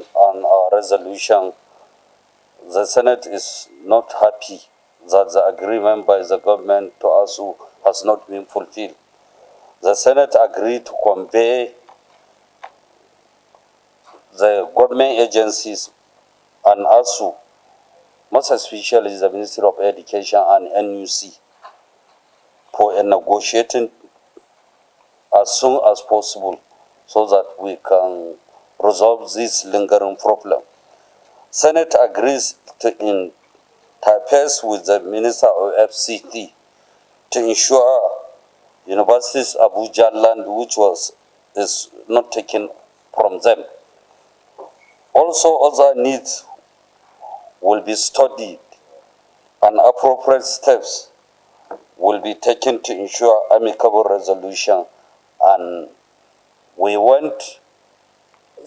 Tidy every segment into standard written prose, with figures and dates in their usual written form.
agreement on our resolution, the Senate is not happy that the agreement by the government to ASUU has not been fulfilled. The Senate agreed to convey the government agencies and ASUU, most especially the Ministry of Education and NUC, for a negotiating as soon as possible so that we can resolve this lingering problem. Senate agrees to interface with the Minister of FCT to ensure University's Abuja land, which is not taken from them. Also, other needs will be studied and appropriate steps will be taken to ensure amicable resolution. And we want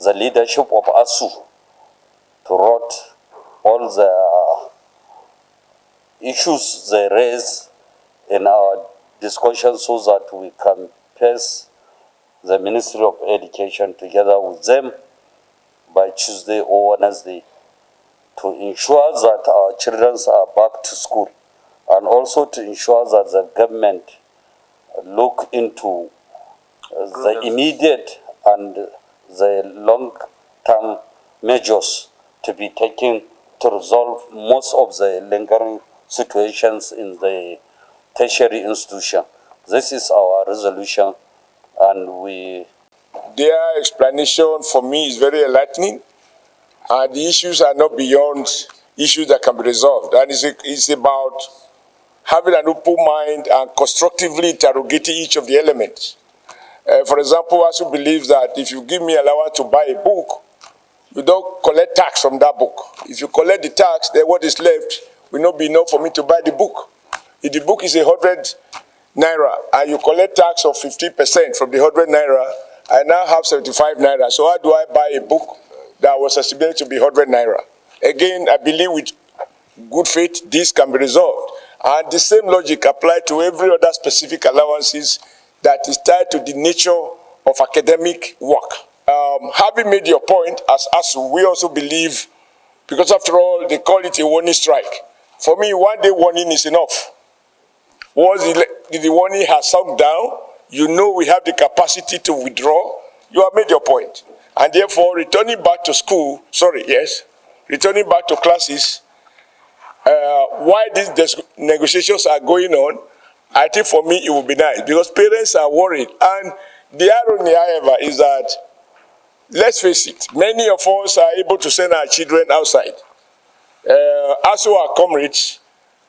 the leadership of ASUU to write all the issues they raise in our discussion so that we can face the Ministry of Education together with them by Tuesday or Wednesday to ensure that our children are back to school, and also to ensure that the government look into the immediate and the long-term measures to be taken to resolve most of the lingering situations in the tertiary institution. This is our resolution, and their explanation for me is very enlightening, and the issues are not beyond issues that can be resolved. And it's about having an open mind and constructively interrogating each of the elements. For example, ASUU believes that if you give me allowance to buy a book, you don't collect tax from that book. If you collect the tax, then what is left will not be enough for me to buy the book. If the book is 100 naira and you collect tax of 50% from the 100 naira, I now have 75 naira. So how do I buy a book that was estimated to be 100 naira? Again, I believe with good faith, this can be resolved. And the same logic applies to every other specific allowances that is tied to the nature of academic work. Having made your point, as ASUU, we also believe, because after all, they call it a warning strike. For me, 1 day warning is enough. Once the warning has sunk down, you know we have the capacity to withdraw. You have made your point. And therefore, returning back to school, returning back to classes, while these negotiations are going on, I think for me it would be nice, because parents are worried. And the irony, however, is that, let's face it, many of us are able to send our children outside. Also our comrades,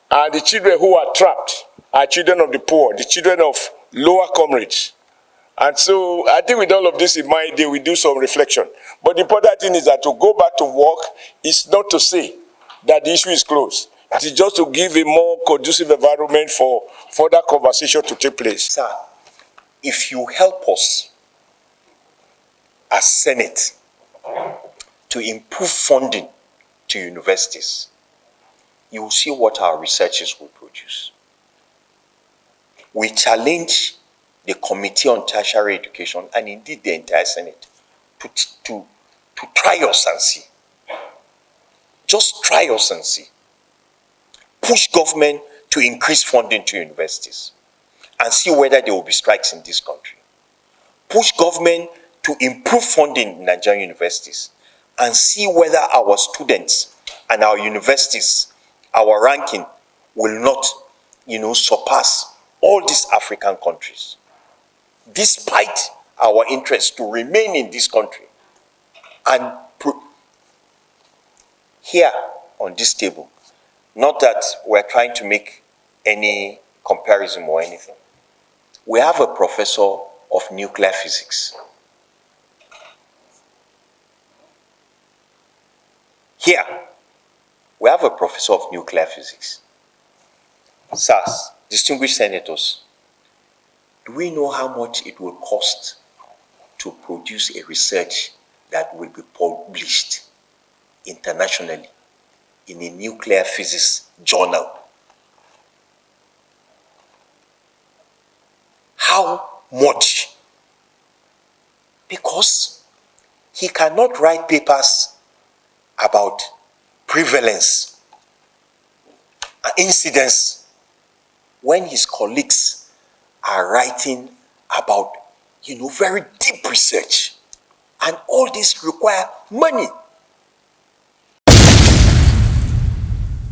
and the children who are trapped are children of the poor, the children of lower comrades. And so I think with all of this in mind, they will do some reflection. But the important thing is that to go back to work is not to say that the issue is closed. It is just to give a more conducive environment for further conversation to take place. Sir, if you help us as Senate to improve funding to universities, you will see what our researchers will produce. We challenge the Committee on Tertiary Education, and indeed the entire Senate, to try us and see. Just try us and see. Push government to increase funding to universities and see whether there will be strikes in this country. Push government to improve funding in Nigerian universities and see whether our students and our universities, our ranking, will not, surpass all these African countries, despite our interest to remain in this country. And here on this table, not that we're trying to make any comparison or anything, we have a professor of nuclear physics. Here, we have a professor of nuclear physics. Sirs, distinguished senators, do we know how much it will cost to produce a research that will be published internationally in a nuclear physics journal? How much? Because he cannot write papers about prevalence and incidence when his colleagues are writing about, very deep research. And all this require money.